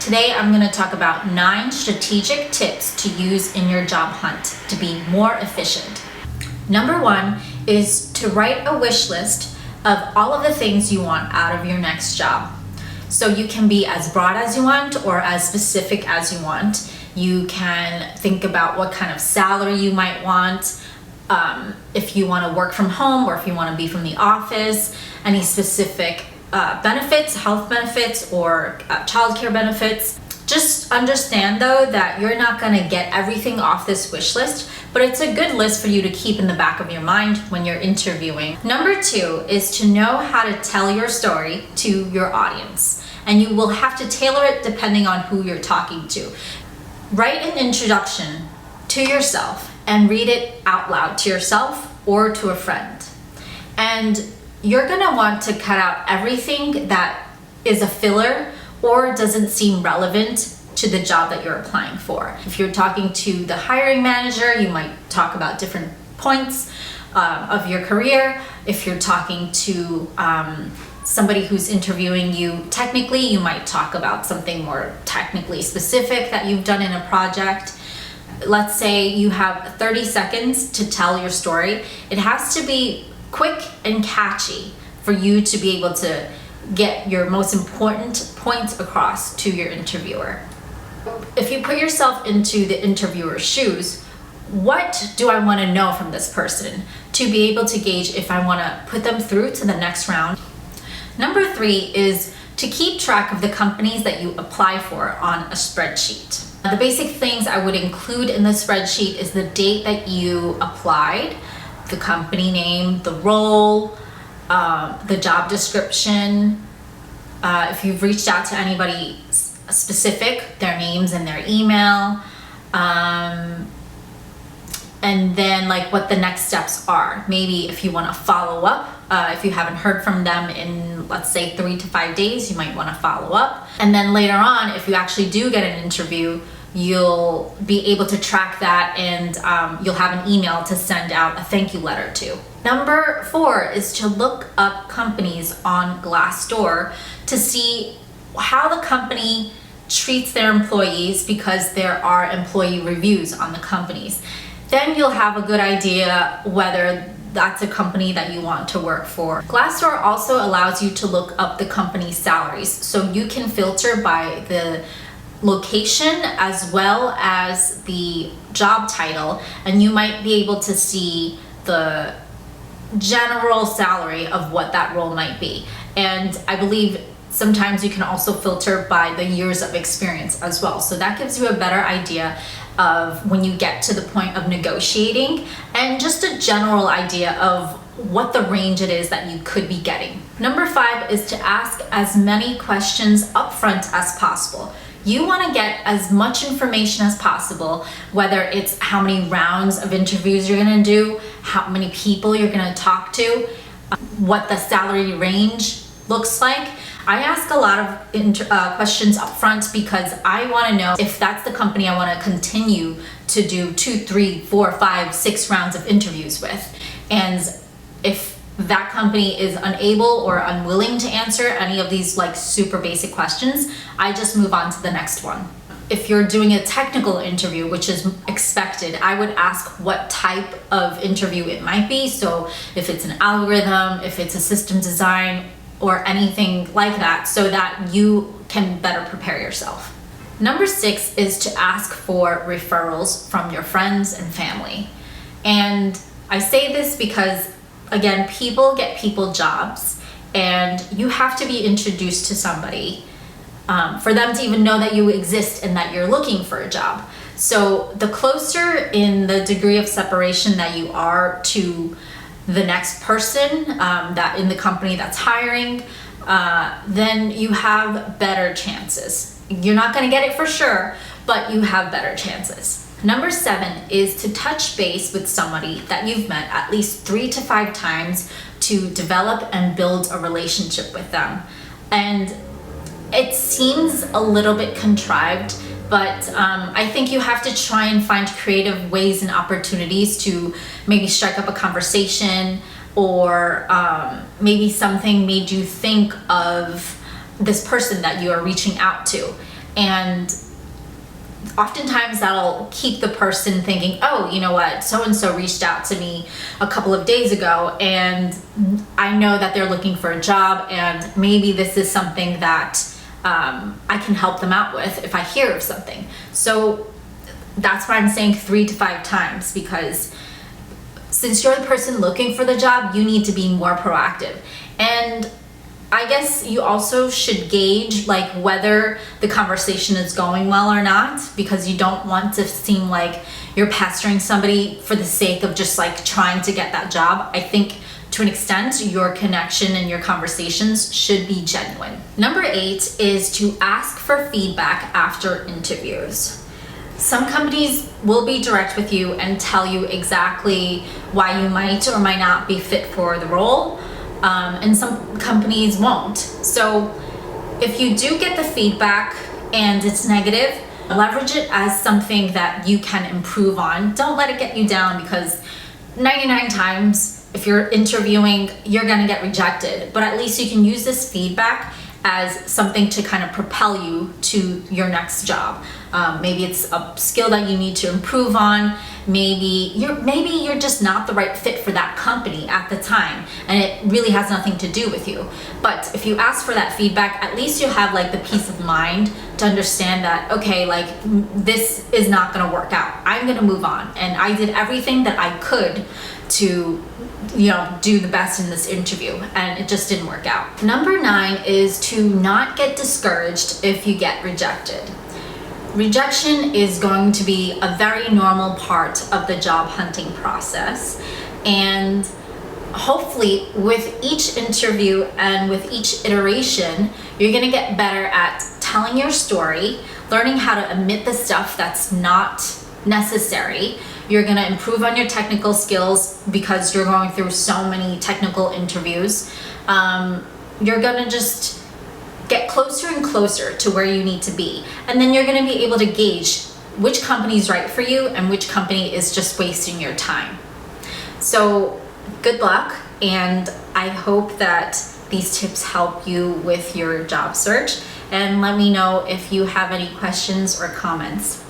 Today I'm going to talk about 9 strategic tips to use in your job hunt to be more efficient. Number 1 is to write a wish list of all of the things you want out of your next job. So you can be as broad as you want or as specific as you want. You can think about what kind of salary you might want, if you want to work from home or if you want to be from the office, any specific benefits, health benefits, or childcare benefits. Just understand though that you're not going to get everything off this wish list, but it's a good list for you to keep in the back of your mind when you're interviewing. Number 2 is to know how to tell your story to your audience, and you will have to tailor it depending on who you're talking to. Write an introduction to yourself and read it out loud to yourself or to a friend. And you're gonna want to cut out everything that is a filler or doesn't seem relevant to the job that you're applying for. If you're talking to the hiring manager, you might talk about different points of your career. If you're talking to somebody who's interviewing you technically, you might talk about something more technically specific that you've done in a project. Let's say you have 30 seconds to tell your story. It has to be quick and catchy for you to be able to get your most important points across to your interviewer. If you put yourself into the interviewer's shoes, what do I want to know from this person to be able to gauge if I want to put them through to the next round? Number 3 is to keep track of the companies that you apply for on a spreadsheet. The basic things I would include in the spreadsheet is the date that you applied, the company name, the role, the job description, if you've reached out to anybody specific, their names and their email, and then like what the next steps are. Maybe if you want to follow up, if you haven't heard from them in, let's say, 3 to 5 days, you might want to follow up. And then later on, if you actually do get an interview, you'll be able to track that, and you'll have an email to send out a thank you letter to. Number 4 is to look up companies on Glassdoor to see how the company treats their employees, because there are employee reviews on the companies. Then you'll have a good idea whether that's a company that you want to work for. Glassdoor also allows you to look up the company's salaries, so you can filter by the location as well as the job title, and you might be able to see the general salary of what that role might be. And I believe sometimes you can also filter by the years of experience as well. So that gives you a better idea of when you get to the point of negotiating, and just a general idea of what the range it is that you could be getting. Number 5 is to ask as many questions upfront as possible. You want to get as much information as possible, whether it's how many rounds of interviews you're going to do, how many people you're going to talk to, what the salary range looks like. I ask a lot of questions up front because I want to know if that's the company I want to continue to do 2, 3, 4, 5, 6 rounds of interviews with. And if that company is unable or unwilling to answer any of these like super basic questions, I just move on to the next one. If you're doing a technical interview, which is expected, I would ask what type of interview it might be. So if it's an algorithm, if it's a system design, or anything like that, so that you can better prepare yourself. Number 6 is to ask for referrals from your friends and family. And I say this because, again, people get people jobs, and you have to be introduced to somebody for them to even know that you exist and that you're looking for a job. So the closer in the degree of separation that you are to the next person that in the company that's hiring, then you have better chances. You're not going to get it for sure, but you have better chances. Number 7 is to touch base with somebody that you've met at least 3 to 5 times to develop and build a relationship with them. And it seems a little bit contrived, but I think you have to try and find creative ways and opportunities to maybe strike up a conversation, or maybe something made you think of this person that you are reaching out to. And oftentimes that'll keep the person thinking, oh, you know what, so-and-so reached out to me a couple of days ago and I know that they're looking for a job, and maybe this is something that I can help them out with if I hear of something. So that's why I'm saying 3 to 5 times, because since you're the person looking for the job, you need to be more proactive. And I guess you also should gauge like whether the conversation is going well or not, because you don't want to seem like you're pestering somebody for the sake of just like trying to get that job. I think to an extent, your connection and your conversations should be genuine. Number 8 is to ask for feedback after interviews. Some companies will be direct with you and tell you exactly why you might or might not be fit for the role. And some companies won't. So if you do get the feedback and it's negative, leverage it as something that you can improve on. Don't let it get you down, because 99 times if you're interviewing, you're gonna get rejected. But at least you can use this feedback as something to kind of propel you to your next job. Maybe it's a skill that you need to improve on. Maybe you're just not the right fit for that company at the time, and it really has nothing to do with you. But if you ask for that feedback, at least you have like the peace of mind to understand that, okay, like this is not gonna work out. I'm gonna move on, and I did everything that I could to do the best in this interview, and it just didn't work out. Number 9 is to not get discouraged if you get rejected. Rejection is going to be a very normal part of the job hunting process, and hopefully with each interview and with each iteration, you're gonna get better at telling your story, learning how to omit the stuff that's not necessary. You're gonna improve on your technical skills because you're going through so many technical interviews. You're gonna just get closer and closer to where you need to be. And then you're gonna be able to gauge which company is right for you and which company is just wasting your time. So good luck, and I hope that these tips help you with your job search. And let me know if you have any questions or comments.